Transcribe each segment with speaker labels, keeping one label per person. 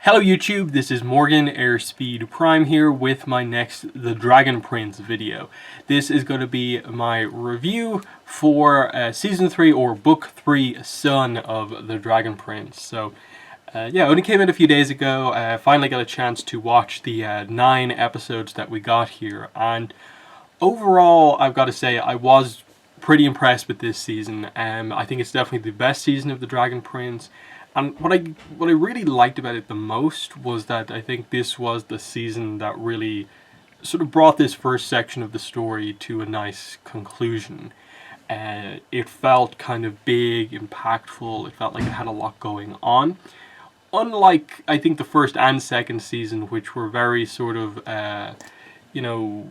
Speaker 1: Hello YouTube, this is Morgan Airspeed Prime here with my next The Dragon Prince video. This is going to be my review for Season 3 or Book 3 Son of The Dragon Prince. So yeah, it only came in a few days ago. I finally got a chance to watch the 9 episodes that we got here, and overall I've got to say I was pretty impressed with this season. I think it's definitely the best season of The Dragon Prince. And what I really liked about it the most was that I think this was the season that really sort of brought this first section of the story to a nice conclusion. It felt kind of big, impactful. It felt like it had a lot going on. Unlike, I think, the first and second season, which were very sort of, you know,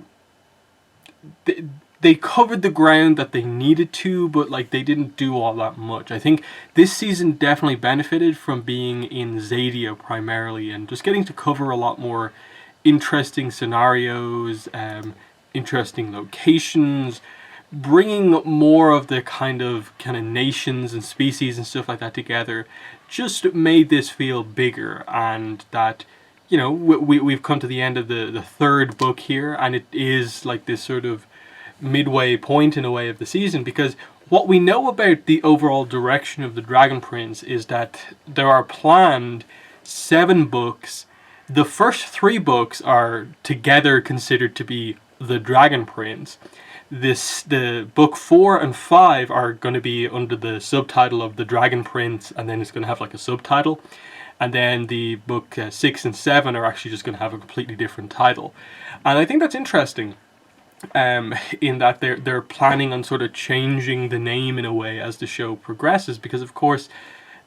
Speaker 1: they covered the ground that they needed to, but like they didn't do all that much. I think this season definitely benefited from being in Xadia primarily and just getting to cover a lot more interesting scenarios, interesting locations, bringing more of the kind of nations and species and stuff like that together. Just made this feel bigger, and that, you know, we've come to the end of the third book here, and it is like this sort of midway point in a way of the season, because what we know about the overall direction of the Dragon Prince is that there are planned 7 books. The first 3 books are together considered to be the Dragon Prince. The book 4 and 5 are going to be under the subtitle of the Dragon Prince, and then it's going to have like a subtitle. And then the book 6 and 7 are actually just going to have a completely different title. And I think that's interesting. In that they're planning on sort of changing the name in a way as the show progresses, because of course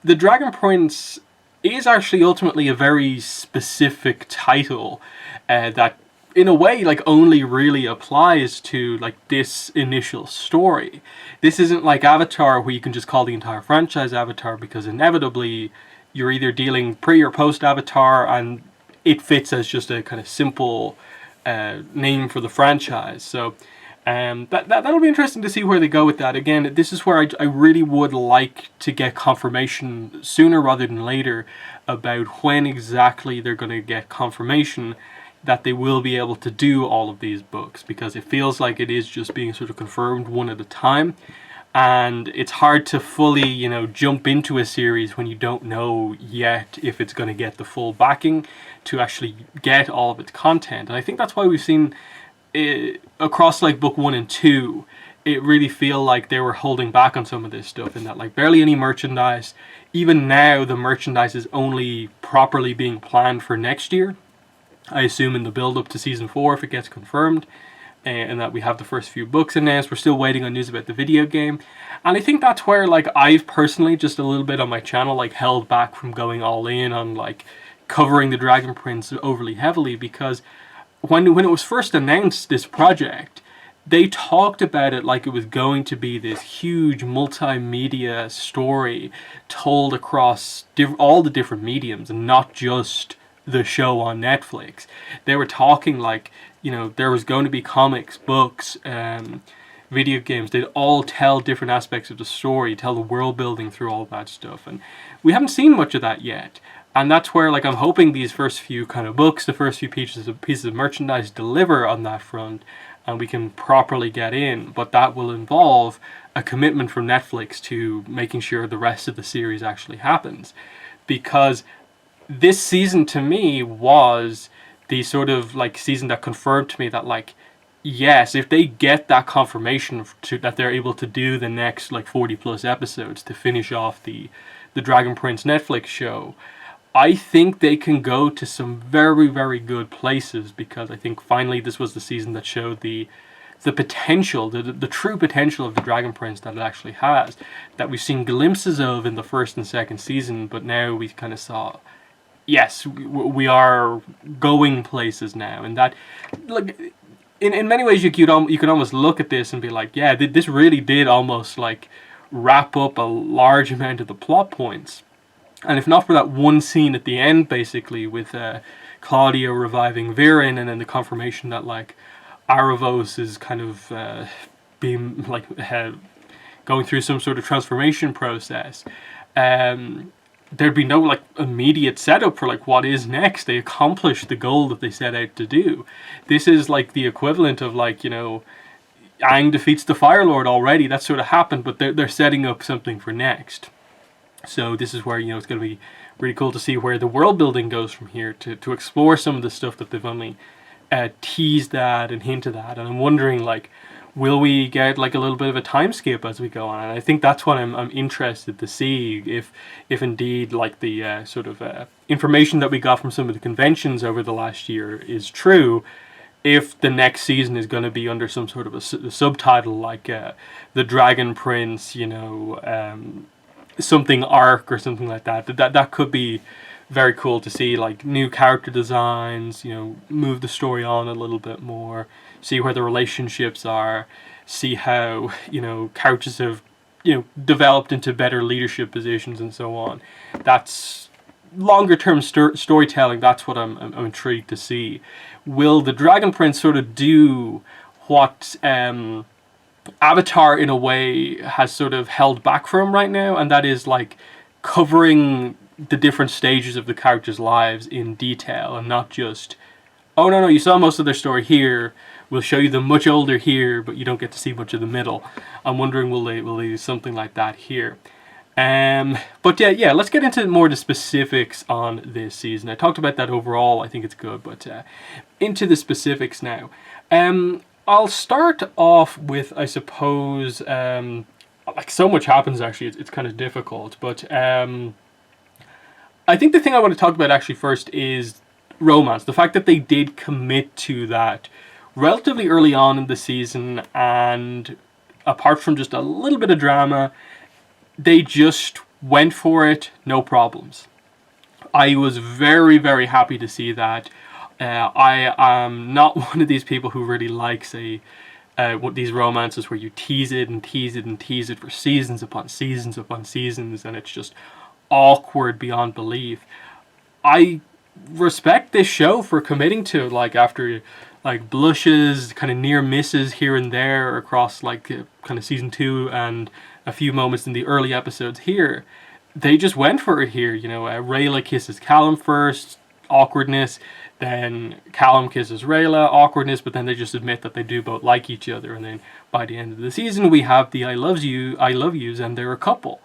Speaker 1: the Dragon Prince is actually ultimately a very specific title that in a way like only really applies to like this initial story. This isn't like Avatar, where you can just call the entire franchise Avatar, because inevitably you're either dealing pre or post Avatar, and it fits as just a kind of simple name for the franchise. So that'll be interesting to see where they go with that. Again, this is where I really would like to get confirmation sooner rather than later about when exactly they're going to get confirmation that they will be able to do all of these books, because it feels like it is just being sort of confirmed one at a time, and it's hard to fully, you know, jump into a series when you don't know yet if it's going to get the full backing to actually get all of its content. And I think that's why we've seen across like book 1 and 2, it really feel like they were holding back on some of this stuff, in that like barely any merchandise. Even now the merchandise is only properly being planned for next year, I assume in the build up to season 4 if it gets confirmed. And that we have the first few books announced. We're still waiting on news about the video game. And I think that's where like I've personally just a little bit on my channel like held back from going all in on like covering the Dragon Prince overly heavily, because when it was first announced, this project, they talked about it like it was going to be this huge multimedia story told across all the different mediums, and not just the show on Netflix. They were talking like, you know, there was going to be comics, books, video games. They'd all tell different aspects of the story, tell the world building through all that stuff. And we haven't seen much of that yet. And that's where like I'm hoping these first few kind of books, the first few pieces of merchandise deliver on that front, and we can properly get in. But that will involve a commitment from Netflix to making sure the rest of the series actually happens. Because this season to me was the sort of like season that confirmed to me that like, yes, if they get that confirmation that they're able to do the next like 40 plus episodes to finish off the Dragon Prince Netflix show, I think they can go to some very, very good places, because I think finally this was the season that showed the potential, the true potential of the Dragon Prince that it actually has, that we've seen glimpses of in the first and second season, but now we kind of saw, yes, we are going places now. And that, like, in many ways you could almost look at this and be like, yeah, this really did almost like wrap up a large amount of the plot points. And if not for that one scene at the end, basically, with Claudia reviving Viren, and then the confirmation that like Aravos is kind of being like going through some sort of transformation process, there'd be no like immediate setup for like what is next. They accomplished the goal that they set out to do. This is like the equivalent of like, you know, Aang defeats the Fire Lord already. That sort of happened, but they're setting up something for next. So this is where, you know, it's going to be really cool to see where the world building goes from here, to explore some of the stuff that they've only teased at and hinted at. And I'm wondering, like, will we get like a little bit of a time skip as we go on? And I think that's what I'm interested to see, if indeed like the sort of information that we got from some of the conventions over the last year is true. If the next season is going to be under some sort of a subtitle like the Dragon Prince, you know, something arc or something like that. That could be very cool to see, like new character designs, you know, move the story on a little bit more, see where the relationships are, see how, you know, characters have, you know, developed into better leadership positions and so on. That's longer term storytelling. That's what I'm intrigued to see. Will the Dragon Prince sort of do what Avatar in a way has sort of held back from right now, and that is like covering the different stages of the characters' lives in detail, and not just, oh no, you saw most of their story here, we'll show you them much older here, but you don't get to see much of the middle. I'm wondering, will they do something like that here? But yeah, let's get into more of the specifics on this season. I talked about that overall, I think it's good, but into the specifics now. I'll start off with, I suppose, like so much happens actually, it's kind of difficult, but I think the thing I want to talk about actually first is romance. The fact that they did commit to that relatively early on in the season, and apart from just a little bit of drama, they just went for it, no problems. I was very, very happy to see that. I am not one of these people who really likes these romances where you tease it and tease it and tease it for seasons upon seasons upon seasons, and it's just awkward beyond belief. I respect this show for committing to it, like after like blushes, kind of near misses here and there across like kind of season 2 and a few moments in the early episodes here. They just went for it here, you know. Rayla kisses Callum first, awkwardness. Then Callum kisses Rayla, awkwardness. But then they just admit that they do both like each other. And then by the end of the season, we have the I love yous, and they're a couple.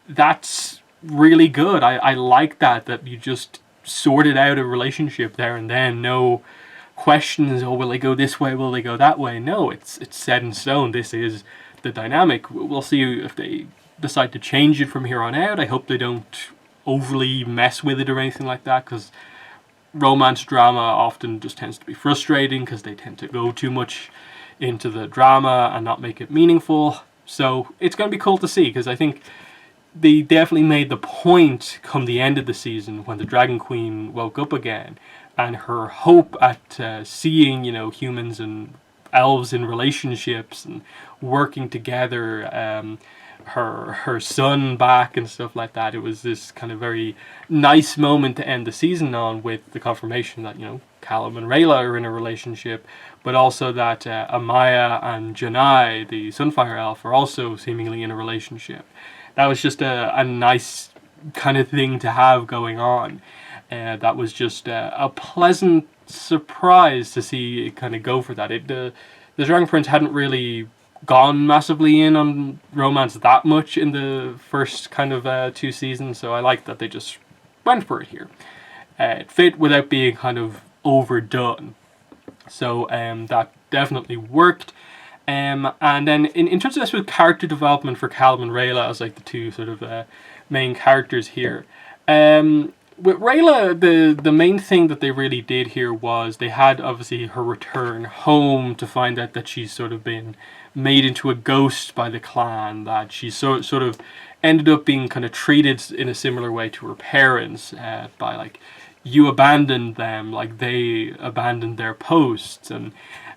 Speaker 1: That's really good. I like that you just sorted out a relationship there and then. No questions, oh, will they go this way, will they go that way? No, it's set in stone. This is the dynamic. We'll see if they decide to change it from here on out. I hope they don't overly mess with it or anything like that, because romance drama often just tends to be frustrating because they tend to go too much into the drama and not make it meaningful. So it's going to be cool to see, because I think they definitely made the point come the end of the season when the Dragon Queen woke up again, and her hope at seeing, you know, humans and elves in relationships and working together, her son back and stuff like that. It was this kind of very nice moment to end the season on, with the confirmation that, you know, Callum and Rayla are in a relationship, but also that Amaya and Janai, the Sunfire Elf, are also seemingly in a relationship. That was just a nice kind of thing to have going on. That was just a pleasant surprise to see it kind of go for that. The Dragon Prince hadn't really gone massively in on romance that much in the first kind of 2 seasons, so I like that they just went for it here. It fit without being kind of overdone, so that definitely worked. And then in terms of this with character development for Callum and Rayla as like the two sort of main characters here, with Rayla, the main thing that they really did here was they had obviously her return home to find out that she's sort of been made into a ghost by the clan, that she sort of ended up being kind of treated in a similar way to her parents, by like, you abandoned them like they abandoned their posts.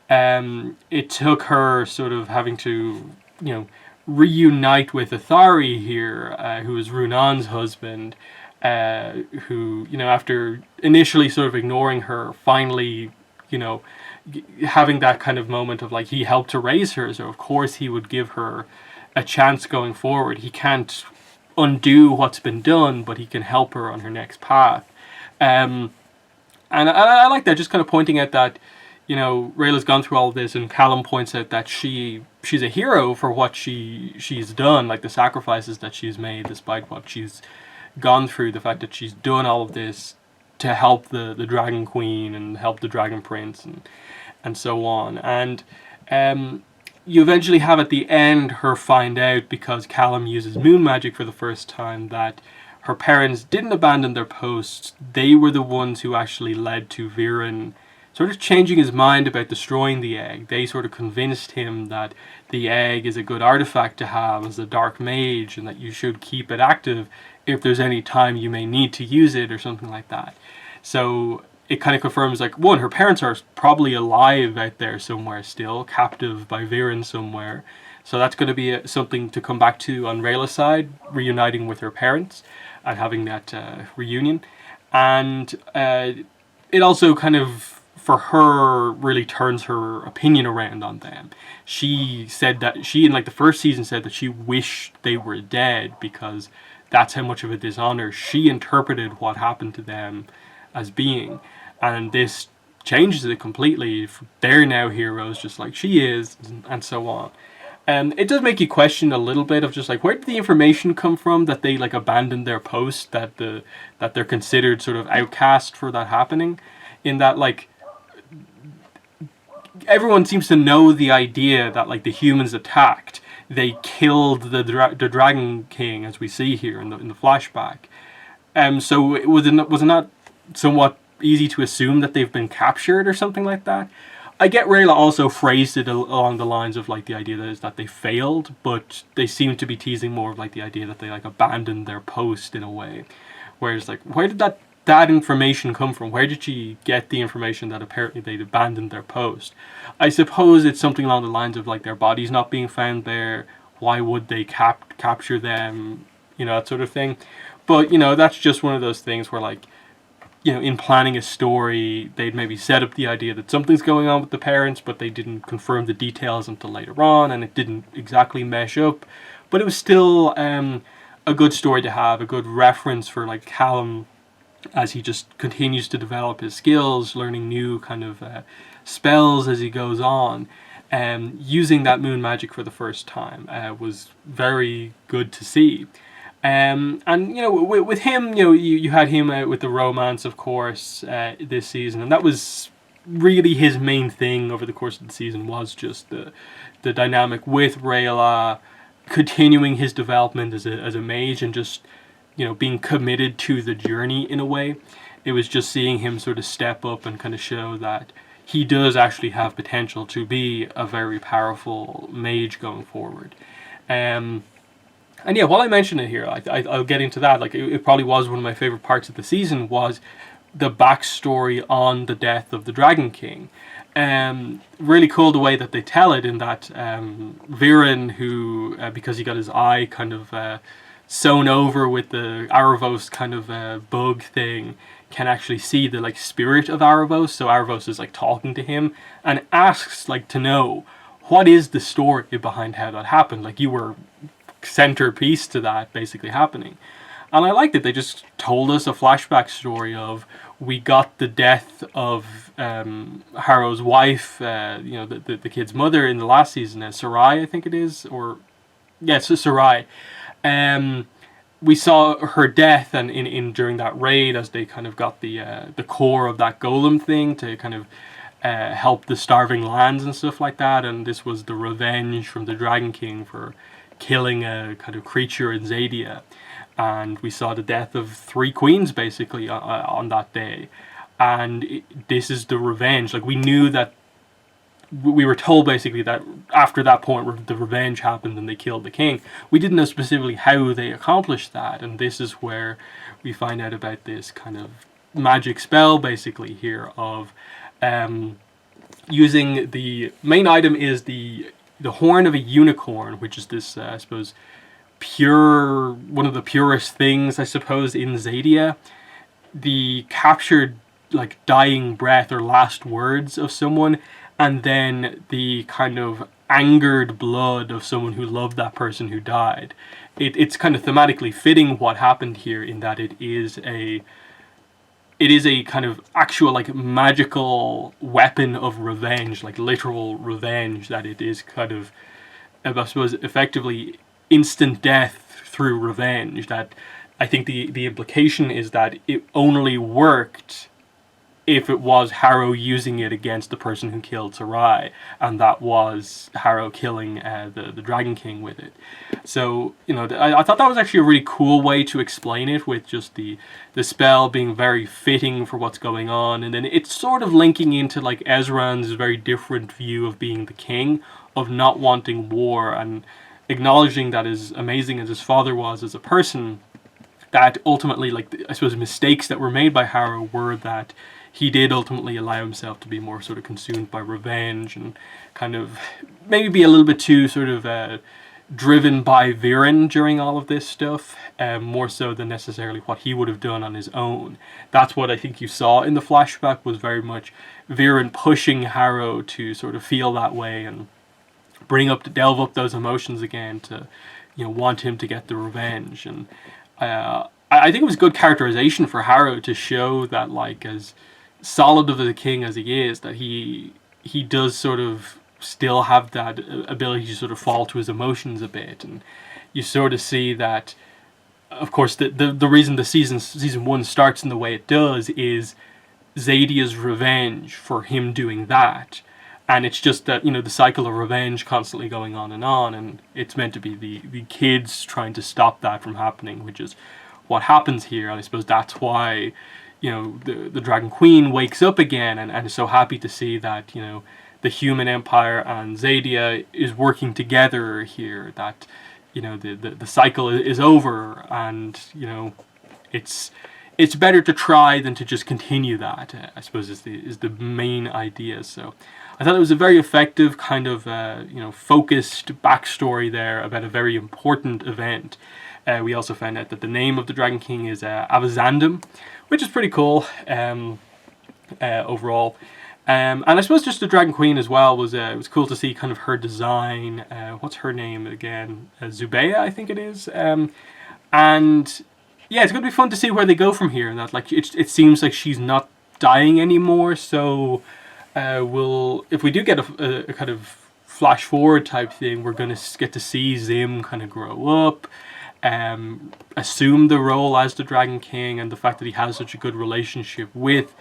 Speaker 1: And it took her sort of having to, you know, reunite with Athari here, who is Runan's husband, who, you know, after initially sort of ignoring her, finally, you know, having that kind of moment of like, he helped to raise her, so of course he would give her a chance going forward. He can't undo what's been done, but he can help her on her next path. And I like that, just kind of pointing out that, you know, Rayla's gone through all of this, and Callum points out that she's a hero for what she's done, like the sacrifices that she's made, despite what she's gone through, the fact that she's done all of this to help the Dragon Queen and help the Dragon Prince and so on. And you eventually have at the end her find out, because Callum uses moon magic for the first time, that her parents didn't abandon their posts. They were the ones who actually led to Viren sort of changing his mind about destroying the egg. They sort of convinced him that the egg is a good artifact to have as a dark mage, and that you should keep it active if there's any time you may need to use it, or something like that. So it kind of confirms, like, one, her parents are probably alive out there somewhere still, captive by Viren somewhere. So that's going to be something to come back to on Rayla's side, reuniting with her parents and having that reunion. And it also kind of, for her, really turns her opinion around on them. She said that, she in like the first season said that she wished they were dead, because that's how much of a dishonor she interpreted what happened to them as being. And this changes it completely. They're now heroes just like she is, and so on. It does make you question a little bit of just like, where did the information come from that they like abandoned their post, that they're considered sort of outcast for that happening, in that like everyone seems to know the idea that like the humans attacked, they killed the Dragon King, as we see here in the flashback. So it was it not somewhat easy to assume that they've been captured or something like that? I get Rayla also phrased it along the lines of like the idea that they failed, but they seem to be teasing more of like the idea that they like abandoned their post in a way. Whereas like, where did that information come from? Where did she get the information that apparently they'd abandoned their post? I suppose it's something along the lines of like their bodies not being found there. Why would they capture them? You know, that sort of thing. But, you know, that's just one of those things where like, you know, in planning a story, they'd maybe set up the idea that something's going on with the parents, but they didn't confirm the details until later on, and it didn't exactly mesh up. But it was still a good story to have, a good reference for like Callum as he just continues to develop his skills, learning new kind of spells as he goes on. Using that moon magic for the first time was very good to see. And, you know, with him, you know, you had him with the romance, of course, this season. And that was really his main thing over the course of the season, was just the dynamic with Rayla, continuing his development as a mage, and just, you know, being committed to the journey in a way. It was just seeing him sort of step up and kind of show that he does actually have potential to be a very powerful mage going forward. And yeah, while I mention it here, I'll get into that. Like, it probably was one of my favorite parts of the season, was the backstory on the death of the Dragon King. Really cool the way that they tell it, in that Viren, who, because he got his eye kind of sewn over with the Aravos kind of bug thing, can actually see the like spirit of Aravos. So Aravos is like talking to him and asks like to know, what is the story behind how that happened? Like, you were centerpiece to that basically happening. And I liked it. They just told us a flashback story of, we got the death of Harrow's wife, you know, the kid's mother in the last season, Sarai, I think it is, or yes, Sarai. We saw her death, and in during that raid, as they kind of got the core of that golem thing to kind of help the starving lands and stuff like that. And this was the revenge from the Dragon King for killing a kind of creature in Zadia. And we saw the death of 3 queens basically on that day. And this is the revenge. Like, we knew that, we were told basically that after that point the revenge happened and they killed the king. We didn't know specifically how they accomplished that, and this is where we find out about this kind of magic spell basically here of using the main item is the horn of a unicorn, which is this I suppose pure, one of the purest things I suppose in Zadia. The captured like dying breath or last words of someone, and then the kind of angered blood of someone who loved that person who died. It's kind of thematically fitting what happened here, in that it is a kind of actual, like, magical weapon of revenge, like literal revenge, that it is kind of, I suppose, effectively instant death through revenge. That I think the implication is that it only worked if it was Harrow using it against the person who killed Sarai, and that was Harrow killing the Dragon King with it. So, I thought that was actually a really cool way to explain it, with just the spell being very fitting for what's going on, and then it's sort of linking into, like, Ezran's very different view of being the king, of not wanting war, and acknowledging that, as amazing as his father was as a person, that ultimately, like, I suppose, mistakes that were made by Harrow were that he did ultimately allow himself to be more sort of consumed by revenge, and kind of maybe be a little bit too sort of driven by Viren during all of this stuff, more so than necessarily what he would have done on his own. That's what I think you saw in the flashback, was very much Viren pushing Harrow to sort of feel that way and delve up those emotions again, to want him to get the revenge. And I think it was good characterization for Harrow to show that, like, as solid of a king as he is, that he does sort of still have that ability to sort of fall to his emotions a bit. And you sort of see that, of course, the reason the season 1 starts in the way it does is Zadia's revenge for him doing that. And it's just that, the cycle of revenge constantly going on, and it's meant to be the kids trying to stop that from happening, which is what happens here. And I suppose that's why, the Dragon Queen wakes up again, and is so happy to see that, the human empire and Zadia is working together here, that, the cycle is over, and, it's better to try than to just continue that, I suppose, is the main idea. So I thought it was a very effective kind of, focused backstory there about a very important event. We also found out that the name of the Dragon King is Avazandum, which is pretty cool overall. And I suppose just the Dragon Queen as well was it was cool to see kind of her design. What's her name again? Zubeia, I think it is. And yeah, it's going to be fun to see where they go from here. And that, like, it seems like she's not dying anymore. So if we do get a kind of flash forward type thing, we're going to get to see Zim kind of grow up, assume the role as the Dragon King, and the fact that he has such a good relationship with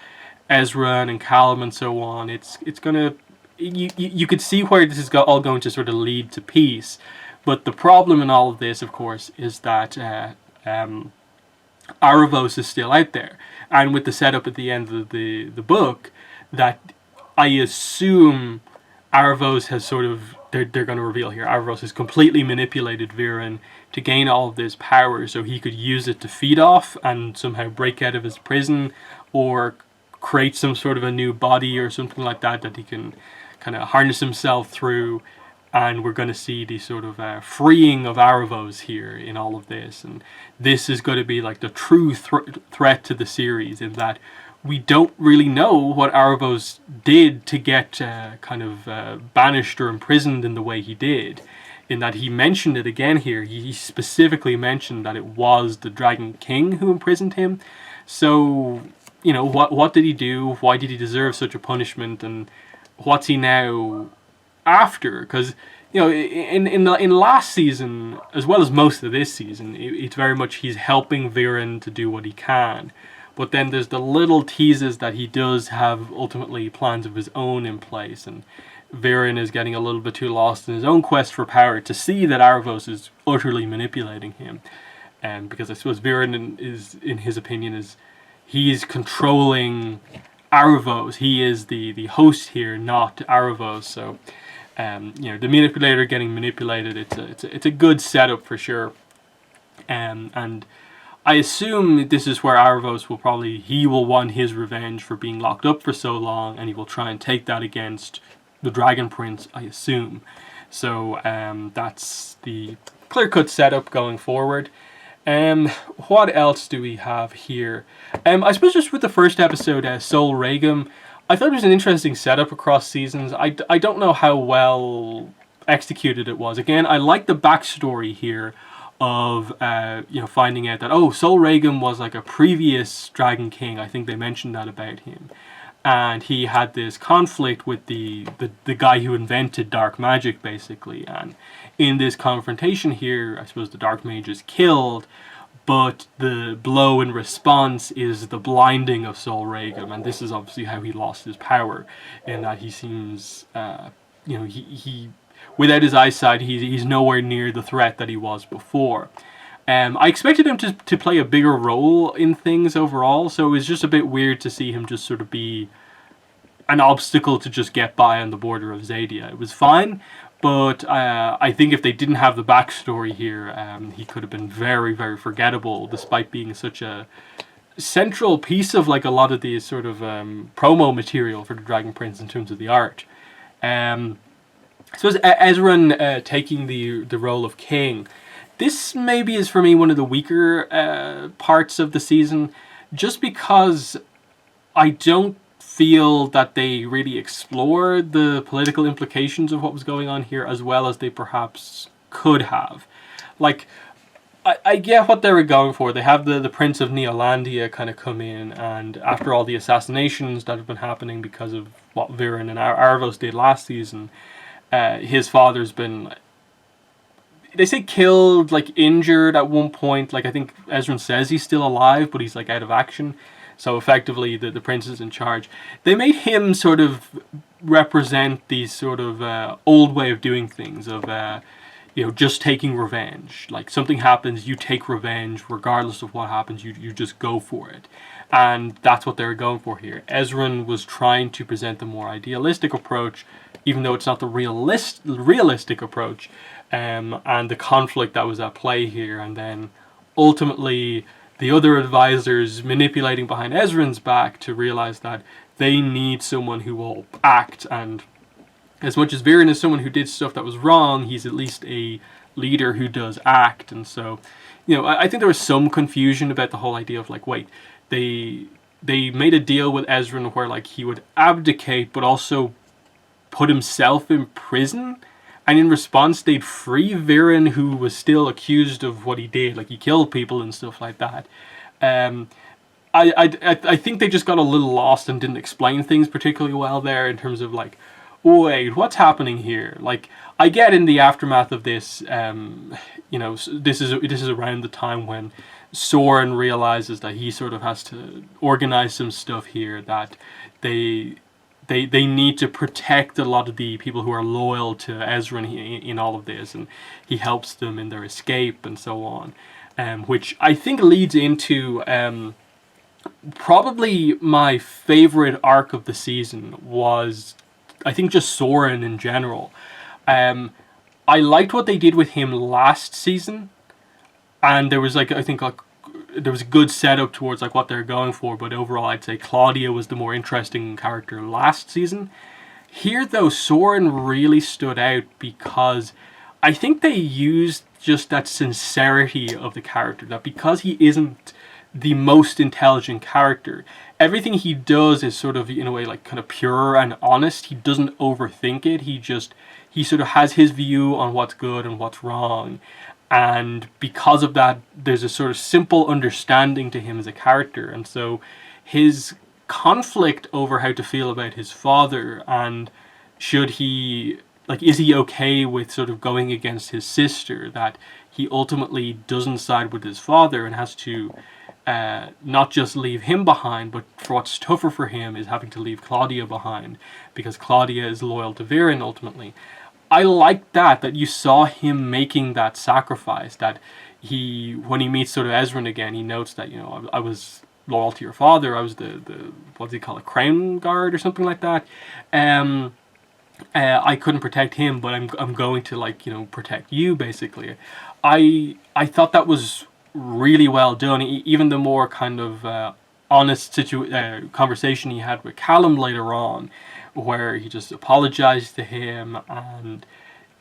Speaker 1: Ezran and Callum and so on. It's gonna, you could see where this is all going to sort of lead to peace. But the problem in all of this, of course, is that Aravos is still out there, and with the setup at the end of the book, that I assume Aravos has sort of, they're going to reveal here, Aravos has completely manipulated Viren to gain all of this power, so he could use it to feed off and somehow break out of his prison, or create some sort of a new body or something like that he can kind of harness himself through. And we're going to see the sort of freeing of Aravos here in all of this. And this is going to be like the true threat to the series, in that we don't really know what Aravos did to get kind of banished or imprisoned in the way he did. In that he mentioned it again here. He specifically mentioned that it was the Dragon King who imprisoned him. So, what did he do? Why did he deserve such a punishment? And what's he now after? Because in last season, as well as most of this season, it's very much he's helping Viren to do what he can. But then there's the little teases that he does have ultimately plans of his own in place, and Viren is getting a little bit too lost in his own quest for power to see that Aravos is utterly manipulating him. Because I suppose Viren is, in his opinion, he's controlling Aravos. He is the host here, not Aravos. So, the manipulator getting manipulated, it's a good setup for sure. And I assume this is where Aravos will want his revenge for being locked up for so long, and he will try and take that against the Dragon Prince, I assume. So that's the clear-cut setup going forward. What else do we have here? I suppose just with the first episode, Sol Regum, I thought it was an interesting setup across seasons. I don't know how well executed it was. Again, I like the backstory here of finding out that Sol Regum was like a previous Dragon King. I think they mentioned that about him, and he had this conflict with the guy who invented dark magic, basically. And in this confrontation here, I suppose the dark mage is killed, but the blow in response is the blinding of Sol Regum, and this is obviously how he lost his power, in that he seems, he without his eyesight, he's nowhere near the threat that he was before. I expected him to play a bigger role in things overall, so it was just a bit weird to see him just sort of be an obstacle to just get by on the border of Xadia. It was fine, but I think if they didn't have the backstory here, he could have been very, very forgettable, despite being such a central piece of like a lot of the sort of promo material for the Dragon Prince in terms of the art. I suppose Ezran taking the role of king, this maybe is for me one of the weaker parts of the season, just because I don't feel that they really explored the political implications of what was going on here as well as they perhaps could have. Like, I get what they were going for. They have the Prince of Neolandia kind of come in, and after all the assassinations that have been happening because of what Viren and Arvos did last season, his father's been, they say killed, like injured at one point. Like I think Ezran says he's still alive, but he's like out of action. So effectively the prince is in charge. They made him sort of represent the sort of old way of doing things, of just taking revenge. Like something happens, you take revenge regardless of what happens, you just go for it. And that's what they were going for here. Ezran was trying to present the more idealistic approach, even though it's not the realistic approach, and the conflict that was at play here. And then ultimately the other advisors manipulating behind Ezran's back to realize that they need someone who will act. And as much as Viren is someone who did stuff that was wrong, he's at least a leader who does act. And so, I think there was some confusion about the whole idea of like, wait, they made a deal with Ezran where like he would abdicate but also put himself in prison, and in response they'd free Viren, who was still accused of what he did, like he killed people and stuff like that. I think they just got a little lost and didn't explain things particularly well there in terms of like, wait, what's happening here? Like, I get in the aftermath of this, this is around the time when Soren realizes that he sort of has to organize some stuff here, that they need to protect a lot of the people who are loyal to Ezran in all of this, and he helps them in their escape and so on, which I think leads into probably my favorite arc of the season was, I think, just Soren in general. I liked what they did with him last season, and there was there was a good setup towards like what they're going for, but overall I'd say Claudia was the more interesting character last season. Here though, Soren really stood out because I think they used just that sincerity of the character, that because he isn't the most intelligent character, everything he does is sort of in a way like kind of pure and honest. He doesn't overthink it. He sort of has his view on what's good and what's wrong. And because of that, there's a sort of simple understanding to him as a character. And so his conflict over how to feel about his father, and is he okay with sort of going against his sister, that he ultimately doesn't side with his father and has to not just leave him behind, but for what's tougher for him is having to leave Claudia behind, because Claudia is loyal to Viren ultimately. I liked that you saw him making that sacrifice, that when he meets sort of Ezran again, he notes that, I was loyal to your father, I was the what do you call it, crown guard or something like that. I couldn't protect him, but I'm going to protect you, basically. I thought that was really well done. Even the more kind of honest conversation he had with Callum later on, where he just apologized to him, and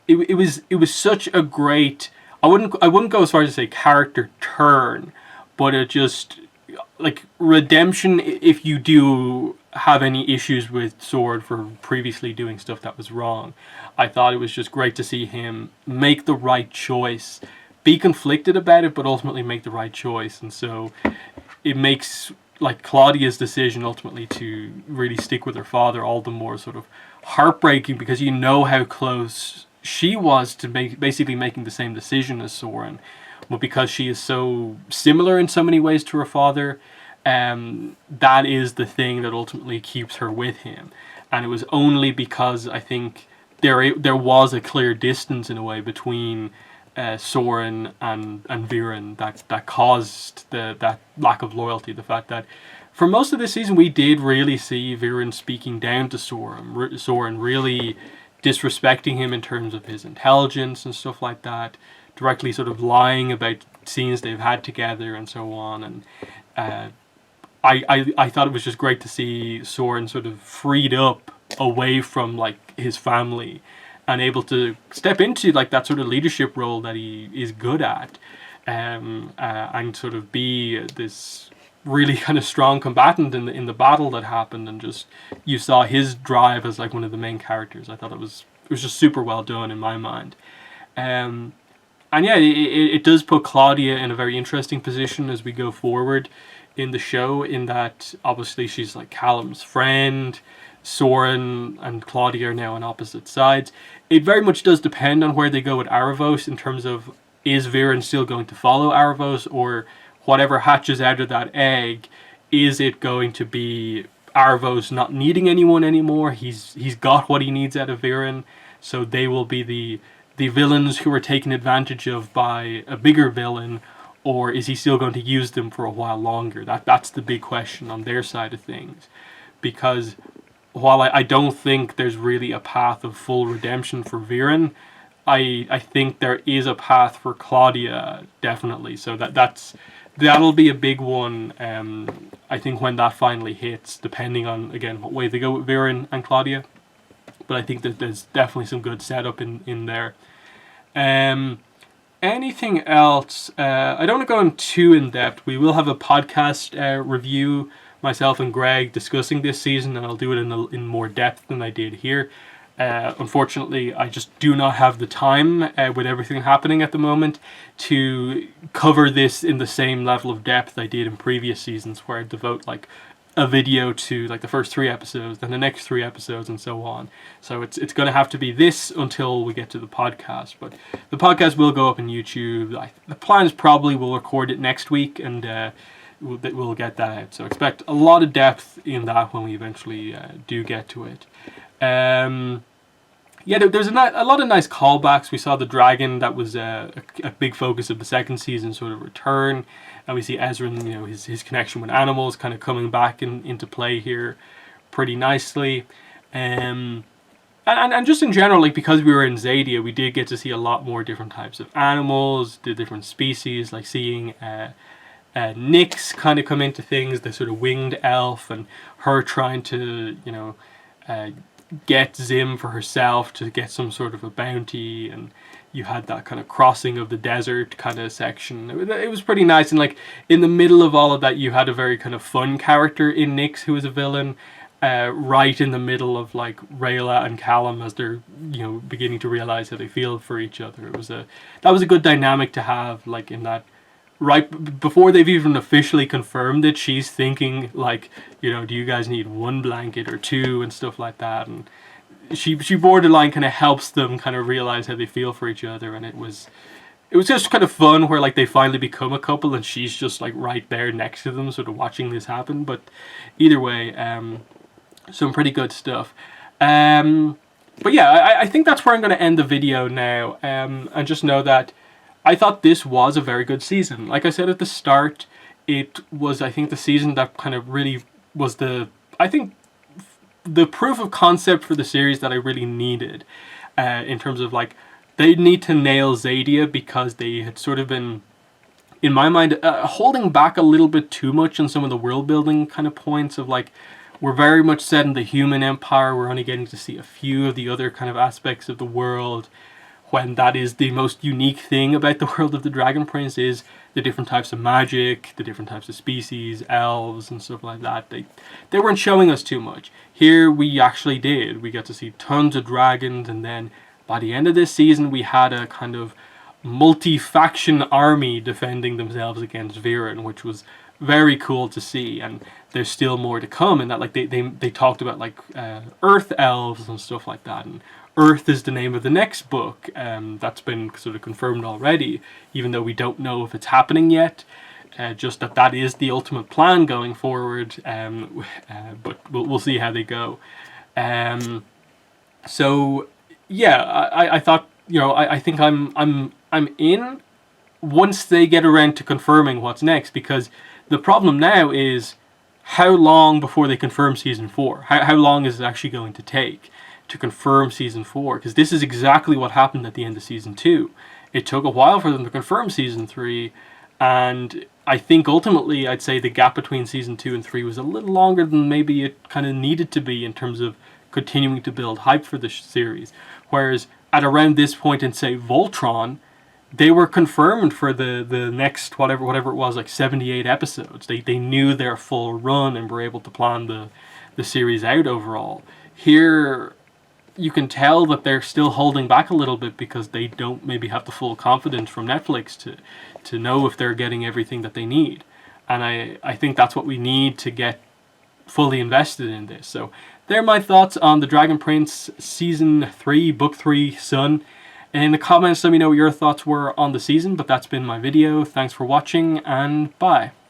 Speaker 1: it was such a great, I wouldn't go as far as to say character turn, but like redemption, if you do have any issues with Sword for previously doing stuff that was wrong. I thought it was just great to see him make the right choice, be conflicted about it, but ultimately make the right choice. And so it makes like Claudia's decision ultimately to really stick with her father all the more sort of heartbreaking, because you know how close she was to basically making the same decision as Soren, but because she is so similar in so many ways to her father, that is the thing that ultimately keeps her with him. And it was only because I think there was a clear distance in a way between Soren and Viren that caused that lack of loyalty. The fact that for most of this season we did really see Viren speaking down to Soren really disrespecting him in terms of his intelligence and stuff like that, directly sort of lying about scenes they've had together and so on. And I thought it was just great to see Soren sort of freed up away from like his family and able to step into like that sort of leadership role that he is good at, and sort of be this really kind of strong combatant in the battle that happened. And just you saw his drive as like one of the main characters. I thought it was just super well done in my mind. And yeah, it does put Claudia in a very interesting position as we go forward in the show, in that obviously she's like Callum's friend. Soren and Claudia are now on opposite sides. It very much does depend on where they go with Aravos in terms of, is Viren still going to follow Aravos, or whatever hatches out of that egg, is it going to be Aravos not needing anyone anymore? He's got what he needs out of Viren, so they will be the villains who are taken advantage of by a bigger villain, or is he still going to use them for a while longer? That's the big question on their side of things. Because while I don't think there's really a path of full redemption for Viren, I think there is a path for Claudia, definitely. So that'll be a big one, I think, when that finally hits, depending on, again, what way they go with Viren and Claudia. But I think that there's definitely some good setup in there. Anything else? I don't want to go in too in depth. We will have a podcast review, myself and Greg discussing this season, and I'll do it in more depth than I did here. Unfortunately, I just do not have the time with everything happening at the moment to cover this in the same level of depth I did in previous seasons, where I devote like a video to like the first 3 episodes, then the next 3 episodes, and so on. So it's going to have to be this until we get to the podcast. But the podcast will go up on YouTube. The plan is probably we'll record it next week, and we'll get that out. So expect a lot of depth in that when we eventually do get to it. Yeah, there's a lot of nice callbacks. We saw the dragon that was a big focus of the second season sort of return, and we see Ezran, his connection with animals kind of coming back into play here pretty nicely. And just in general, like, because we were in Zadia, we did get to see a lot more different types of animals, the different species, like seeing Nyx kind of come into things, the sort of winged elf, and her trying to, get Zim for herself to get some sort of a bounty. And you had that kind of crossing of the desert kind of section. It was pretty nice. And like in the middle of all of that, you had a very kind of fun character in Nyx, who was a villain, right in the middle of like Rayla and Callum as they're beginning to realize how they feel for each other. That was a good dynamic to have, like in that. Right before they've even officially confirmed it, she's thinking like, do you guys need 1 blanket or 2 and stuff like that, and she borderline kind of helps them kind of realize how they feel for each other. And it was just kind of fun where like they finally become a couple and she's just like right there next to them sort of watching this happen. But either way, some pretty good stuff. But yeah, I think that's where I'm going to end the video now, and just know that I thought this was a very good season. Like I said at the start, it was, I think, the season that kind of really was the proof of concept for the series that I really needed, in terms of like, they need to nail Zadia, because they had sort of been, in my mind, holding back a little bit too much on some of the world building kind of points of like, we're very much set in the human empire, we're only getting to see a few of the other kind of aspects of the world, when that is the most unique thing about the world of the Dragon Prince, is the different types of magic, the different types of species, elves and stuff like that. They weren't showing us too much. Here we actually did. We got to see tons of dragons, and then by the end of this season we had a kind of multi-faction army defending themselves against Viren, which was very cool to see. And there's still more to come in that. Like they talked about like earth elves and stuff like that, and Earth is the name of the next book. That's been sort of confirmed already, even though we don't know if it's happening yet. Just that is the ultimate plan going forward. But we'll see how they go. So yeah, I thought, you know, I think I'm in once they get around to confirming what's next, because the problem now is how long before they confirm season 4? How long is it actually going to take to confirm season 4? Because this is exactly what happened at the end of season 2. It took a while for them to confirm season 3, and I think ultimately I'd say the gap between season 2 and 3 was a little longer than maybe it kind of needed to be in terms of continuing to build hype for the series. Whereas at around this point in, say, Voltron, they were confirmed for the next whatever it was, like 78 episodes. They knew their full run and were able to plan the series out overall. Here you can tell that they're still holding back a little bit because they don't maybe have the full confidence from Netflix to know if they're getting everything that they need. And I think that's what we need to get fully invested in this. So they're my thoughts on The Dragon Prince Season 3, Book 3, Sun. In the comments, let me know what your thoughts were on the season, but that's been my video. Thanks for watching, and bye.